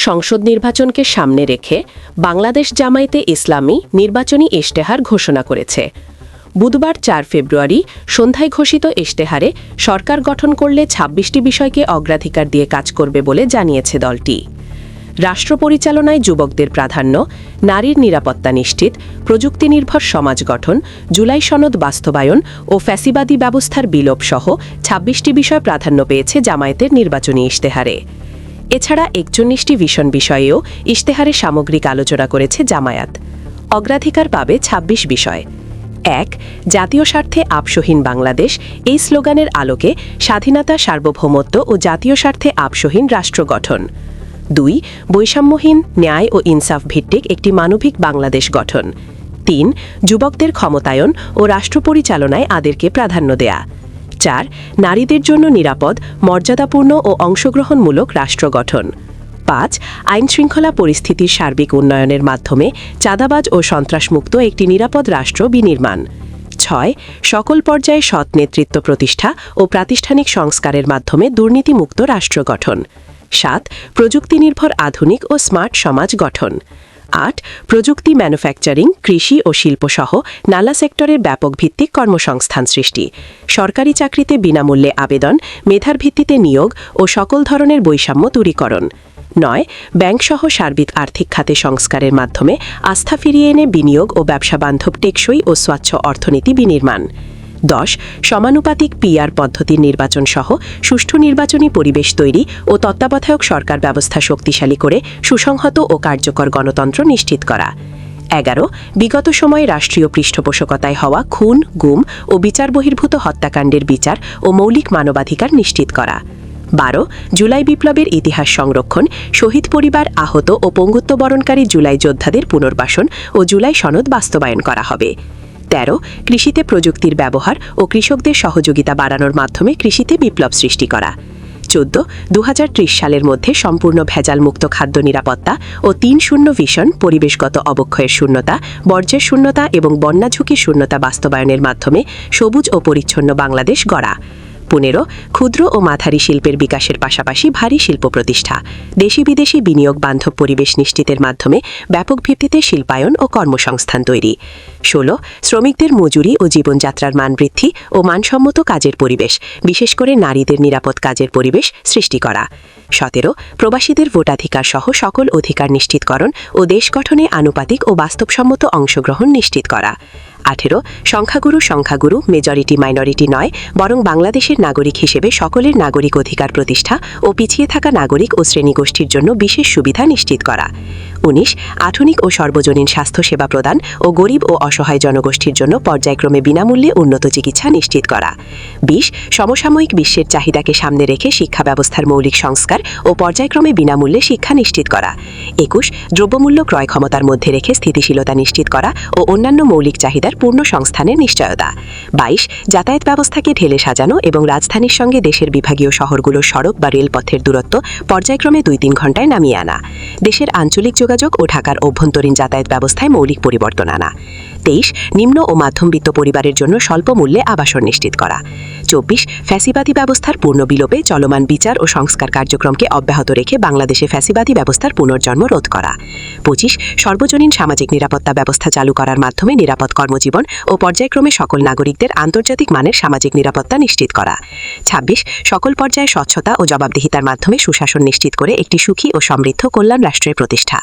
সংসদ নির্বাচনকে সামনে রেখে বাংলাদেশ জামায়াতে ইসলামী নির্বাচনী ইশতেহার ঘোষণা করেছে। বুধবার ৪ ফেব্রুয়ারি সন্ধ্যায় ঘোষিত ইশতেহারে সরকার গঠন করলে ২৬টি বিষয়কে অগ্রাধিকার দিয়ে কাজ করবে বলে জানিয়েছে দলটি। রাষ্ট্র পরিচালনায় যুবকদের প্রাধান্য, নারীর নিরাপত্তা নিশ্চিত, প্রযুক্তি নির্ভর সমাজ গঠন, জুলাই সনদ বাস্তবায়ন ও ফ্যাসিবাদী ব্যবস্থার বিলোপ সহ ২৬টি বিষয় প্রাধান্য পেয়েছে জামায়াতের নির্বাচনী ইশতেহারে। এছাড়া ৪১টি ভিশন বিষয়েও ইশতেহারে সামগ্রিক আলোচনা করেছে জামায়াত। অগ্রাধিকার পাবে ২৬ বিষয়। ১. জাতীয় স্বার্থে আপসহীন বাংলাদেশ, এই স্লোগানের আলোকে স্বাধীনতা, সার্বভৌমত্ব ও জাতীয় স্বার্থে আপসহীন রাষ্ট্র গঠন। ২. বৈষম্যহীন, ন্যায় ও ইনসাফ ভিত্তিক একটি মানবিক বাংলাদেশ গঠন। ৩. যুবকদের ক্ষমতায়ন ও রাষ্ট্র পরিচালনায় আদেরকে প্রাধান্য দেয়া। ৪. নারীদের জন্য নিরাপদ, মর্যাদাপূর্ণ ও অংশগ্রহণমূলক রাষ্ট্র গঠন। ৫. আইনশৃঙ্খলা পরিস্থিতির সার্বিক উন্নয়নের মাধ্যমে চাঁদাবাজ ও সন্ত্রাসমুক্ত একটি নিরাপদ রাষ্ট্র বিনির্মাণ। ৬. সকল পর্যায়ে সৎ নেতৃত্ব প্রতিষ্ঠা ও প্রাতিষ্ঠানিক সংস্কারের মাধ্যমে দুর্নীতিমুক্ত রাষ্ট্র গঠন। ৭. প্রযুক্তি নির্ভর আধুনিক ও স্মার্ট সমাজ গঠন। ৮. প্রযুক্তি, ম্যানুফ্যাকচারিং, কৃষি ও শিল্পসহ নানা সেক্টরের ব্যাপক ভিত্তিক কর্মসংস্থান সৃষ্টি, সরকারি চাকরিতে বিনামূল্যে আবেদন, মেধার ভিত্তিতে নিয়োগ ও সকল ধরনের বৈষম্য দূরীকরণ। ৯. ব্যাংকসহ সার্বিক আর্থিক খাতে সংস্কারের মাধ্যমে আস্থা ফিরিয়ে এনে বিনিয়োগ ও ব্যবসা বান্ধব টেকসই ও স্বচ্ছ অর্থনীতি বিনির্মাণ। ১০. সমানুপাতিক পিআর পদ্ধতির নির্বাচন সহ সুষ্ঠু নির্বাচনী পরিবেশ তৈরি ও তত্ত্বাবধায়ক সরকার ব্যবস্থা শক্তিশালী করে সুসংহত ও কার্যকর গণতন্ত্র নিশ্চিত করা। ১১. বিগত সময়ে রাষ্ট্রীয় পৃষ্ঠপোষকতায় হওয়া খুন, গুম ও বিচার বহির্ভূত হত্যাকাণ্ডের বিচার ও মৌলিক মানবাধিকার নিশ্চিত করা। ১২. জুলাই বিপ্লবের ইতিহাস সংরক্ষণ, শহীদ পরিবার, আহত ও পঙ্গুত্ব বরণকারী জুলাই যোদ্ধাদের পুনর্বাসন ও জুলাই সনদ বাস্তবায়ন করা হবে। ১৩. কৃষিতে প্রযুক্তির ব্যবহার ও কৃষকদের সহযোগিতা বাড়ানোর মাধ্যমে কৃষিতে বিপ্লব সৃষ্টি করা। ১৪. ২০৩০ সালের মধ্যে সম্পূর্ণ ভেজালমুক্ত খাদ্য নিরাপত্তা ও ৩-০ ভিশন, পরিবেশগত অবক্ষয়ের শূন্যতা, বর্জ্যের শূন্যতা এবং বন্যা ঝুঁকির শূন্যতা বাস্তবায়নের মাধ্যমে সবুজ ও পরিচ্ছন্ন বাংলাদেশ গড়া। ১৫. ক্ষুদ্র ও মাঝারি শিল্পের বিকাশের পাশাপাশি ভারী শিল্প প্রতিষ্ঠা, দেশি বিদেশি বিনিয়োগ বান্ধব পরিবেশ নিশ্চিতের মাধ্যমে ব্যাপক ভিত্তিতে শিল্পায়ন ও কর্মসংস্থান তৈরি। ১৬. শ্রমিকদের মজুরি ও জীবনযাত্রার মান বৃদ্ধি ও মানসম্মত কাজের পরিবেশ, বিশেষ করে নারীদের নিরাপদ কাজের পরিবেশ সৃষ্টি করা। ১৭. প্রবাসীদের ভোটাধিকার সহ সকল অধিকার নিশ্চিতকরণ ও দেশ গঠনে আনুপাতিক ও বাস্তবসম্মত অংশগ্রহণ নিশ্চিত করা। ১৮. সংখ্যাগুরু মেজরিটি মাইনরিটি নয়, বরং বাংলাদেশের নাগরিক হিসেবে সকলের নাগরিক অধিকার প্রতিষ্ঠা ও পিছিয়ে থাকা নাগরিক ও শ্রেণীগোষ্ঠীর জন্য বিশেষ সুবিধা নিশ্চিত করা। ১৯. আধুনিক ও সর্বজনীন স্বাস্থ্যসেবা প্রদান ও গরিব ও অসহায় জনগোষ্ঠীর জন্য পর্যায়ক্রমে বিনামূল্যে উন্নত চিকিৎসা নিশ্চিত করা। ২০. সমসাময়িক বিশ্বের চাহিদাকে সামনে রেখে শিক্ষা ব্যবস্থার মৌলিক সংস্কার ও পর্যায়ক্রমে বিনামূল্যে শিক্ষা নিশ্চিত করা। ২১. দ্রব্যমূল্য ক্রয় ক্ষমতার মধ্যে রেখে স্থিতিশীলতা নিশ্চিত করা ও অন্যান্য মৌলিক চাহিদার পূর্ণ সংস্থানের নিশ্চয়তা। ২২. যাতায়াত ব্যবস্থাকে ঢেলে সাজানো এবং রাজধানীর সঙ্গে দেশের বিভাগীয় শহরগুলোর সড়ক বা রেলপথের দূরত্ব পর্যায়ক্রমে ২-৩ ঘণ্টায় নামিয়ে আনা। দেশের আঞ্চলিক যোগাযোগ ও ঢাকার অভ্যন্তরীণ যাতায়াত ব্যবস্থায় মৌলিক পরিবর্তন আনা। ২৩. নিম্ন ও মাধ্যমবিত্ত পরিবারের জন্য স্বল্প মূল্যে আবাসন নিশ্চিত করা। ২৪. ফ্যাসিবাদী ব্যবস্থার পূর্ণ বিলোপে চলমান বিচার ও সংস্কার কার্যক্রমকে অব্যাহত রেখে বাংলাদেশে ফ্যাসিবাদী ব্যবস্থার পুনর্জন্ম রোধ করা। ২৫. সর্বজনীন সামাজিক নিরাপত্তা ব্যবস্থা চালু করার মাধ্যমে নিরাপদ কর্মজীবন ও পর্যায়ক্রমে সকল নাগরিকদের আন্তর্জাতিক মানের সামাজিক নিরাপত্তা নিশ্চিত করা। ২৬. সকল পর্যায়ে স্বচ্ছতা ও জবাবদিহিতার মাধ্যমে সুশাসন নিশ্চিত করে একটি সুখী ও সমৃদ্ধ কল্যাণ রাষ্ট্রের প্রতিষ্ঠা।